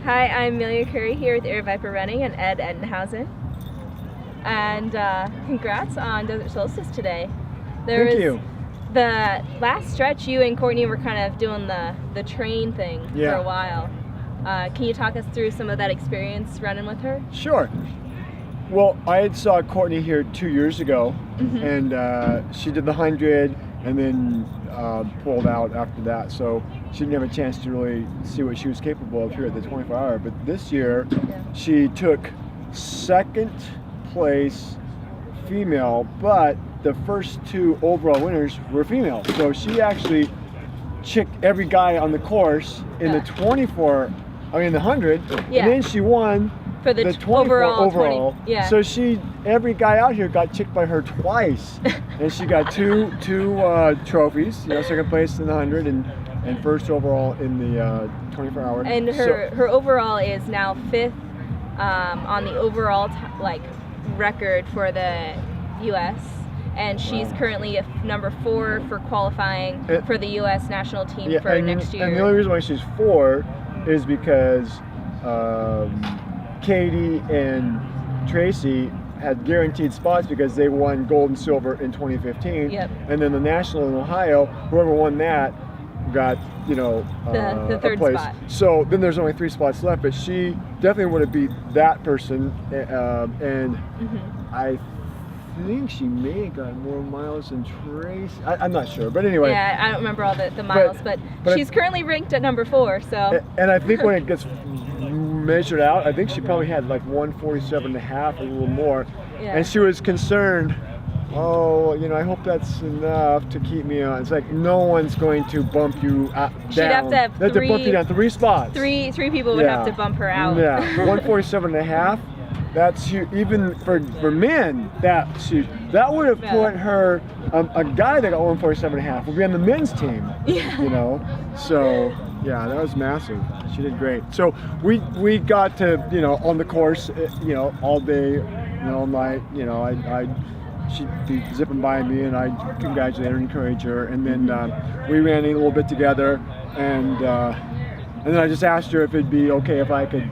Hi, I'm Amelia Curry here with Aravaipa Running and Ed Ettinghausen. And congrats on Desert Solstice today. Thank you. The last stretch, you and Courtney were kind of doing the train thing for a while. Can you talk us through some of that experience running with her? Sure. Well, I had saw Courtney here 2 years ago, and she did the 100 and then pulled out after that. So she didn't have a chance to really see what she was capable of here at the 24-hour. But this year, she took second place female, but the first two overall winners were female. So she actually chicked every guy on the course in the 100, and then she won for the 24 overall. So So every guy out here got chicked by her twice, and she got two trophies. Second place in the 100 and first overall in the 24-hour. And her overall is now 5th on the overall record for the U.S. And she's currently number 4 for qualifying for the U.S. national team for next year. And the only reason why she's 4 is because Katie and Tracy had guaranteed spots because they won gold and silver in 2015. And then the national in Ohio, whoever won that got the third place. spot. So then there's only 3 spots left, but she definitely would have beat that person, and I think she may have got more miles than Tracy. I'm not sure, but anyway. Yeah, I don't remember all the miles, but she's currently ranked at number 4. So. And I think when it gets measured out, I think she probably had like 147.5, a little more, and she was concerned. Oh, I hope that's enough to keep me on. It's like no one's going to bump you down. She'd have to have they have to bump you down 3 spots. Three people would have to bump her out. Yeah, 147.5. That's huge. Even for men, that's huge. That would have put her, a guy that got 147.5 would be on the men's team. So yeah, that was massive. She did great. So we got to on the course all day, all night. She'd be zipping by me, and I'd congratulate her and encourage her. And then we ran a little bit together, and then I just asked her if it'd be okay if I could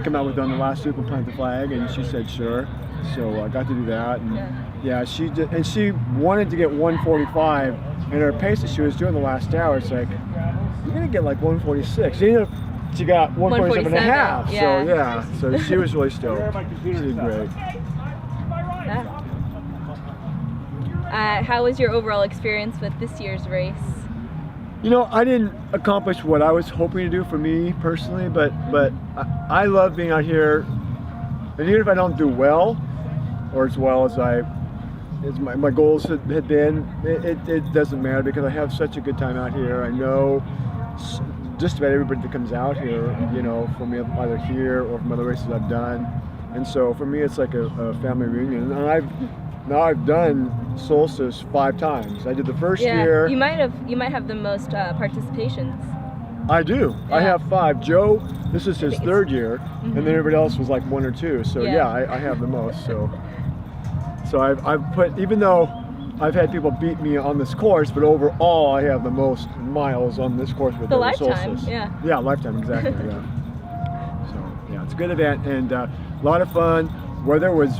come out with her on the last loop and plant the flag, and she said sure. So I got to do that, and she did, and she wanted to get 145, and her pace that she was doing the last hour, it's like you're gonna get like 146. She got 147.5. So she was really stoked. She did great. How was your overall experience with this year's race? I didn't accomplish what I was hoping to do for me personally, but I love being out here, and even if I don't do well, or as well as my goals had been, it doesn't matter because I have such a good time out here. I know just about everybody that comes out here, from either here or from other races I've done, and so for me it's like a family reunion. And I've done Solstice 5 times. I did the first year. You might have the most participations. I do. I have 5. Joe, this is his 3rd year, and then everybody else was like 1 or 2. So I have the most. So I've put, even though I've had people beat me on this course, but overall I have the most miles on this course with the lifetime. Solstice. Yeah, lifetime, exactly. So it's a good event and a lot of fun. Weather was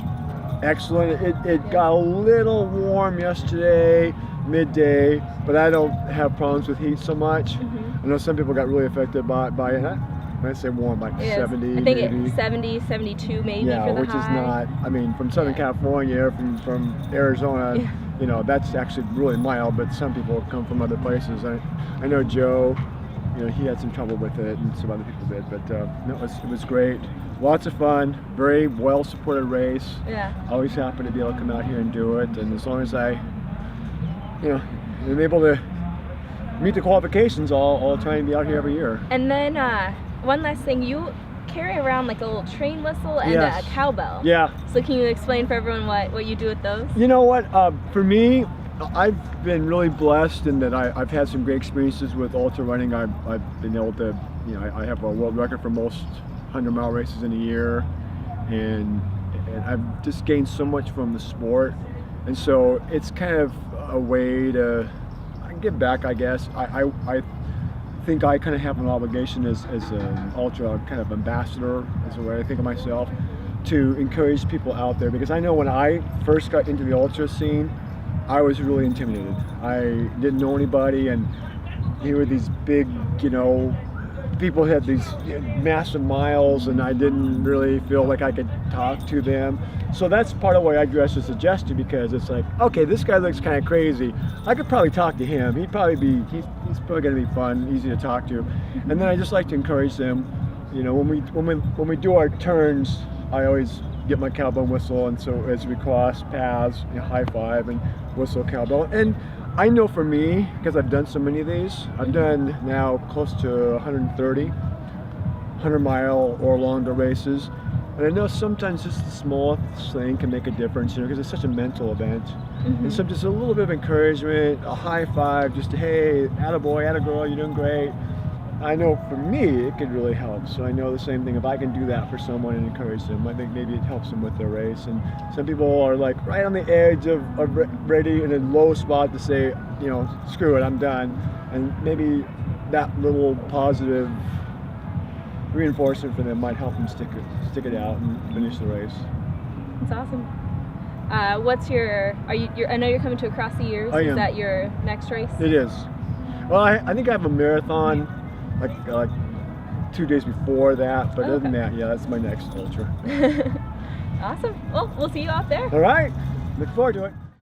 excellent. It got a little warm yesterday, midday, but I don't have problems with heat so much. I know some people got really affected by it. When I say warm, like 70, I think maybe. It's 70, 72 maybe for the which high. Is not, from Southern California, from Arizona, that's actually really mild, but some people come from other places. I know Joe, he had some trouble with it and some other people did, but no, it was great. Lots of fun, very well supported race. Always happy to be able to come out here and do it, and as long as I, am able to meet the qualifications, I'll try and be out here every year. And then one last thing, you carry around like a little train whistle and a cowbell. So can you explain for everyone what you do with those? You know what? For me, I've been really blessed in that I've had some great experiences with ultra running. I've been able to, I have a world record for most 100-mile races in a year, and I've just gained so much from the sport, and so it's kind of a way to give back, I guess. I think I kind of have an obligation as an ultra kind of ambassador, is the way I think of myself, to encourage people out there, because I know when I first got into the ultra scene, I was really intimidated. I didn't know anybody, and here were these big, people had these massive miles, and I didn't really feel like I could talk to them. So that's part of why I dress as a Jester, because it's like, okay, this guy looks kind of crazy. I could probably talk to him. He's probably going to be fun, easy to talk to. And then I just like to encourage them. When we do our turns, I always get my cowbell whistle, and so as we cross paths, high five and whistle cowbell. And I know for me, because I've done so many of these, I've done now close to 130, 100-mile or longer races. And I know sometimes just the smallest thing can make a difference, because it's such a mental event. Mm-hmm. And so just a little bit of encouragement, a high five, just hey, attaboy, attagirl, you're doing great. I know for me, it could really help. So I know the same thing, if I can do that for someone and encourage them, I think maybe it helps them with their race. And some people are like right on the edge of ready in a low spot to say, screw it, I'm done. And maybe that little positive reinforcement for them might help them stick it out and finish the race. That's awesome. I know you're coming to Across the Years. I am. Is that your next race? It is. Well, I think I have a marathon like 2 days before that, but other than that, yeah, that's my next ultra. Awesome. Well, we'll see you out there. All right. Look forward to it.